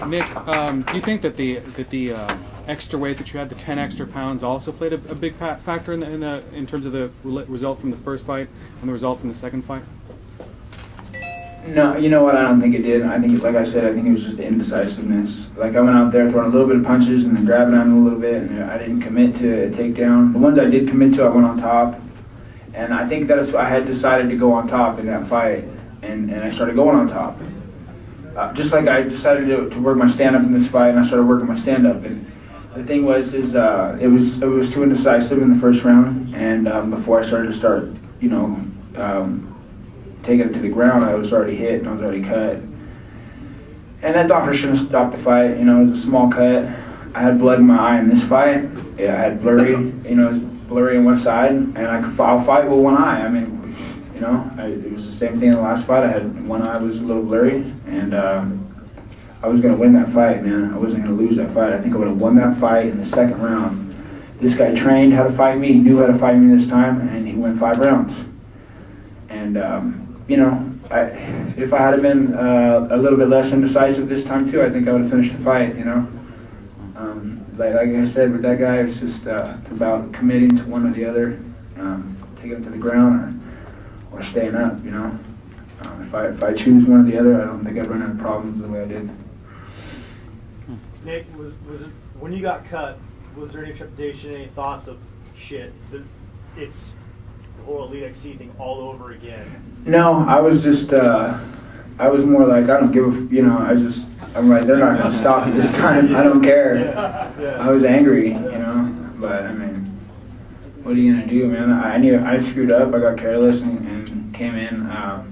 Nick, do you think that the extra weight that you had, the 10 extra pounds, also played a big factor in terms of the result from the first fight and the result from the second fight? No, you know what? I don't think it did. I think, like I said, I think it was just the indecisiveness. Like, I went out there throwing a little bit of punches and then grabbing on him a little bit, and I didn't commit to a takedown. The ones I did commit to, I went on top, and I think that's I had decided to go on top in that fight, and I started going on top. Just like I decided to work my stand-up in this fight, and I started working my stand-up. And the thing was, it was too indecisive in the first round, and before I started to taking it to the ground, I was already hit and I was already cut. And that doctor shouldn't have stopped the fight. It was a small cut. I had blood in my eye in this fight. Yeah, I had blurry, it was blurry on one side, and I'll fight with one eye. I mean, it was the same thing in the last fight. I had one eye was a little blurry, and I was going to win that fight, man. I wasn't going to lose that fight. I think I would have won that fight in the second round. This guy trained how to fight me. He knew how to fight me this time, and he went 5 rounds. And if I had been a little bit less indecisive this time too, I think I would have finished the fight. Like I said, with that guy, it's just it's about committing to one or the other, taking him to the ground or staying up. If I choose one or the other, I don't think I'd run into problems the way I did. Nick, was it when you got cut? Was there any trepidation, any thoughts of shit? It's the whole Elite XC thing all over again. No, I was just, I was more like, I don't give I'm like, they're not going to stop me this time. I don't care. Yeah. I was angry, but I mean, what are you going to do, man? I knew I screwed up. I got careless and came in, I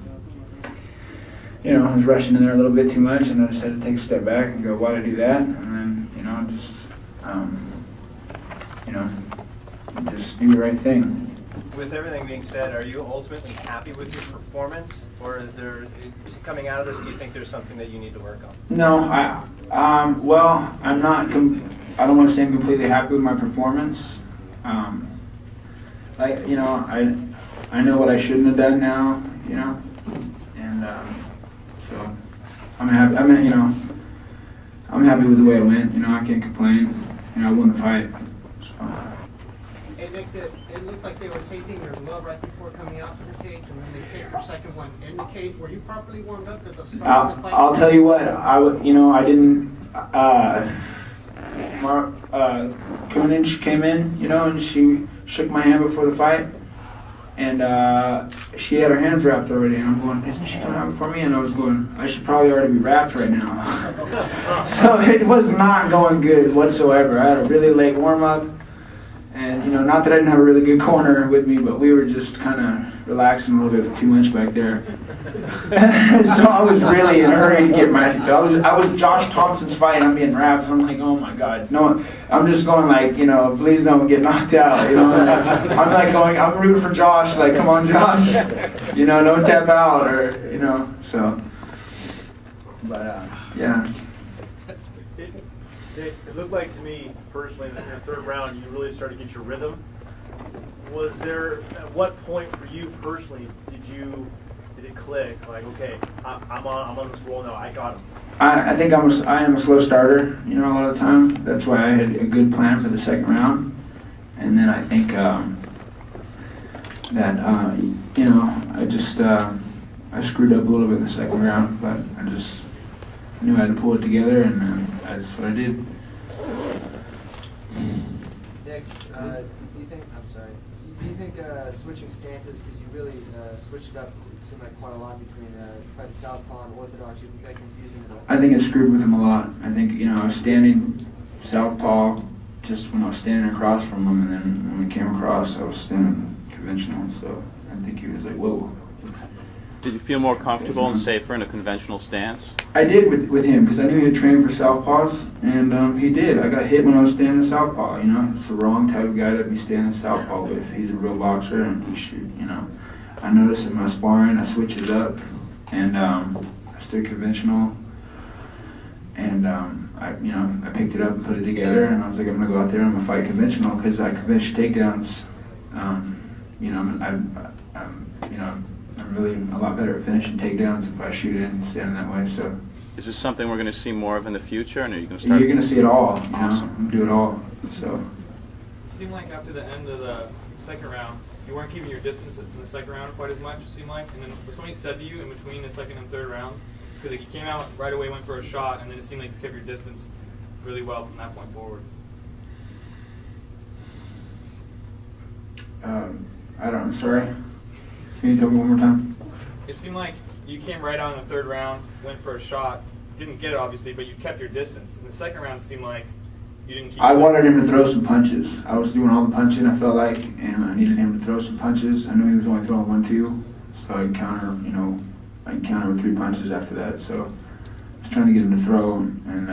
was rushing in there a little bit too much, and I just had to take a step back and go, why'd I do that? And then, just do the right thing. With everything being said, are you ultimately happy with your performance, or is there, coming out of this, do you think there's something that you need to work on? No, I'm not. I don't want to say I'm completely happy with my performance. I know what I shouldn't have done now, and so I'm happy. I'm happy with the way it went. I can't complain. I won the fight. So. Hey Nick, it looked like they were taping your glove right before coming out to the cage, and then they taped your second one in the cage. Were you properly warmed up at the start of the fight? I'll tell you what. I didn't. Kunich came in, and she shook my hand before the fight, and she had her hands wrapped already. And I'm going, isn't she coming out before me? And I was going, I should probably already be wrapped right now. So it was not going good whatsoever. I had a really late warm up. And, not that I didn't have a really good corner with me, but we were just kind of relaxing a little bit too much back there. So I was really in a hurry to get I was Josh Thompson's fight, and I'm being wrapped, and I'm like, oh my God. No, I'm just going like, please don't get knocked out. I'm like going, I'm rooting for Josh, like, come on, Josh. Don't tap out, or, so. But, yeah. It looked like to me, personally, that in the third round, you really started to get your rhythm. Was there, at what point for you personally, did it click? Like, okay, I'm on this roll now, I got him. I think I am a slow starter, a lot of the time. That's why I had a good plan for the second round. And then I think I screwed up a little bit in the second round, but I just knew I had to pull it together, and that's what I did. Nick, do you think switching stances, because you really switched it up, it seemed like quite a lot between fighting southpaw and orthodox, you think that confused him at all? I think it screwed with him a lot. I think, I was standing southpaw just when I was standing across from him, and then when we came across, I was standing conventional, so I think he was like, whoa. Did you feel more comfortable and safer in a conventional stance? I did with him, because I knew he had trained for southpaws, and he did. I got hit when I was standing southpaw, It's the wrong type of guy to be standing southpaw with. He's a real boxer, and he should, I noticed in my sparring, I switched it up, and I stood conventional, and I picked it up and put it together, and I was like, I'm going to go out there and I'm going to fight conventional, because I conventional takedowns, I'm really a lot better at finishing takedowns if I shoot in standing that way. So Is this something we're going to see more of in the future, and are you going to start? you're going to see it all. You Awesome. know, do it all. So It seemed like after the end of the second round, you weren't keeping your distance in the second round quite as much, it seemed like. And then was something said to you in between the second and third rounds? Because like, you came out right away, went for a shot, and then it seemed like you kept your distance really well from that point forward. I'm sorry. Can you tell me one more time? It seemed like you came right out in the third round, went for a shot, didn't get it obviously, but you kept your distance. In the second round, it seemed like you didn't keep. I wanted him to throw some punches. I was doing all the punching, I felt like, and I needed him to throw some punches. I knew he was only throwing 1-2, so I'd counter, I'd counter with 3 punches after that. So I was trying to get him to throw and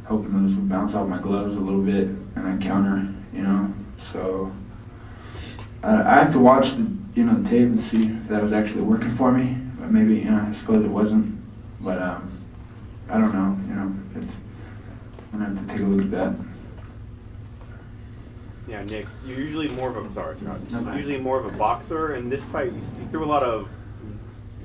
hoping those would bounce off my gloves a little bit, and I'd counter, So I have to watch the tape and see if that was actually working for me. But maybe, I suppose it wasn't. But I don't know. I'm gonna have to take a look at that. Yeah, Nick, you're usually more of a boxer. In this fight, you threw a lot of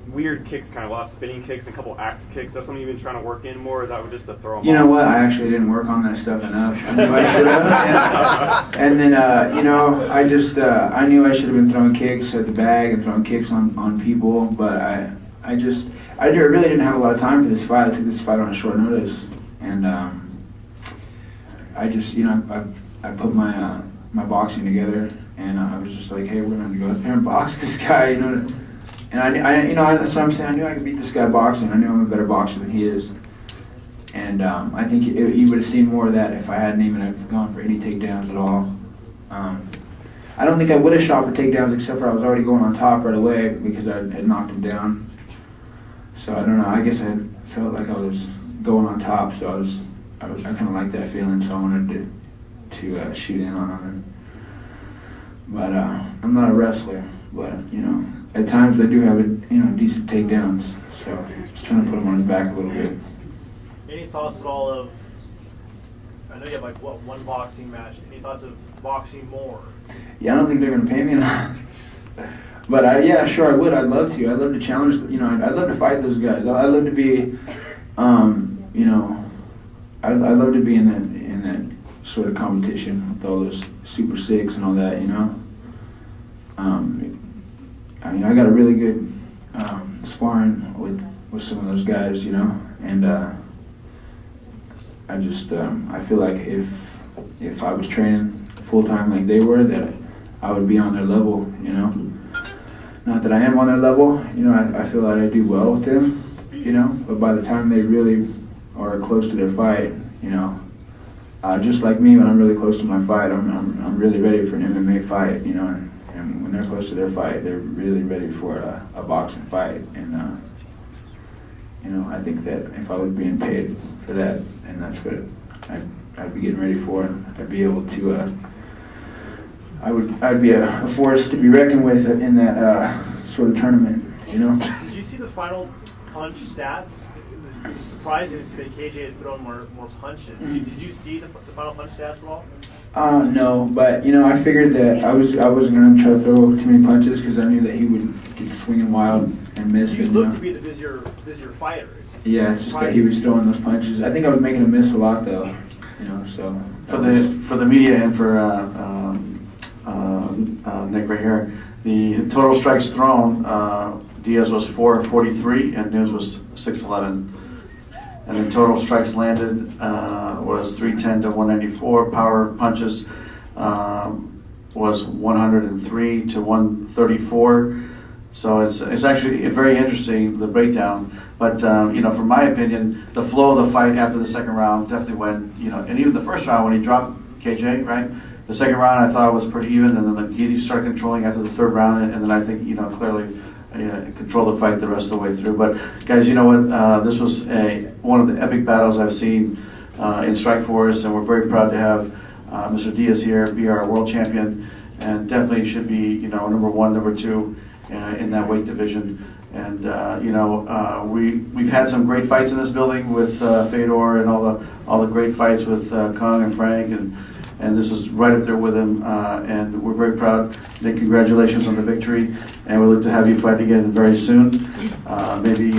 weird kicks, kind of a lot of spinning kicks, a couple axe kicks. That's something you've been trying to work in more. Is that just to throw them? You know what? I actually didn't work on that stuff enough. I knew I should have. And then, I just I knew I should have been throwing kicks at the bag and throwing kicks on people. But I really didn't have a lot of time for this fight. I took this fight on a short notice, and I just I put my my boxing together, and I was just like, hey, we're gonna go out there and box this guy, And that's what I'm saying. I knew I could beat this guy boxing. I knew I'm a better boxer than he is. And I think you would have seen more of that if I hadn't even have gone for any takedowns at all. I don't think I would have shot for takedowns except for I was already going on top right away because I had knocked him down. So I don't know. I guess I felt like I was going on top, so I kind of liked that feeling. So I wanted to shoot in on him. But I'm not a wrestler. But at times they do have decent takedowns, so just trying to put him on his back a little bit. Any thoughts at all of? I know you have one boxing match. Any thoughts of boxing more? Yeah, I don't think they're going to pay me enough. But yeah, sure I would. I'd love to. I'd love to challenge. I'd love to fight those guys. I'd love to be, I'd love to be in that sort of competition with all those Super Six and all that. I got a really good sparring with some of those guys, and I feel like if I was training full time like they were, that I would be on their level, Not that I am on their level, I feel like I do well with them, but by the time they really are close to their fight, just like me, when I'm really close to my fight, I'm really ready for an MMA fight, and when they're close to their fight, they're really ready for a boxing fight. And I think that if I was being paid for that, and that's what I'd be getting ready for, I'd be able to. I'd be a force to be reckoned with in that sort of tournament. Did you see the final punch stats? It was surprising to see that KJ had thrown more punches. Did you see the final punch stats at all? No, but I figured that I wasn't going to try to throw too many punches because I knew that he would get swinging wild and miss. You look to be the busier fighter. It's just that he was throwing those punches. I think I was making him miss a lot though, So for the media and for Nick right here, the total strikes thrown, Diaz was 443 and Nunes was 611. And the total strikes landed was 310 to 194. Power punches was 103 to 134. So it's actually very interesting, the breakdown. But from my opinion, the flow of the fight after the second round definitely went. And even the first round when he dropped KJ, right? The second round I thought was pretty even, and then he started controlling after the third round, and then I think clearly. Control the fight the rest of the way through. But guys, you know what? This was one of the epic battles I've seen in Strikeforce, and we're very proud to have Mr. Diaz here be our world champion, and definitely should be number one, number two in that weight division. And we've had some great fights in this building with Fedor and all the great fights with Kong and Frank and this is right up there with him, and we're very proud. Nick, congratulations on the victory, and we look to have you fight again very soon. Maybe.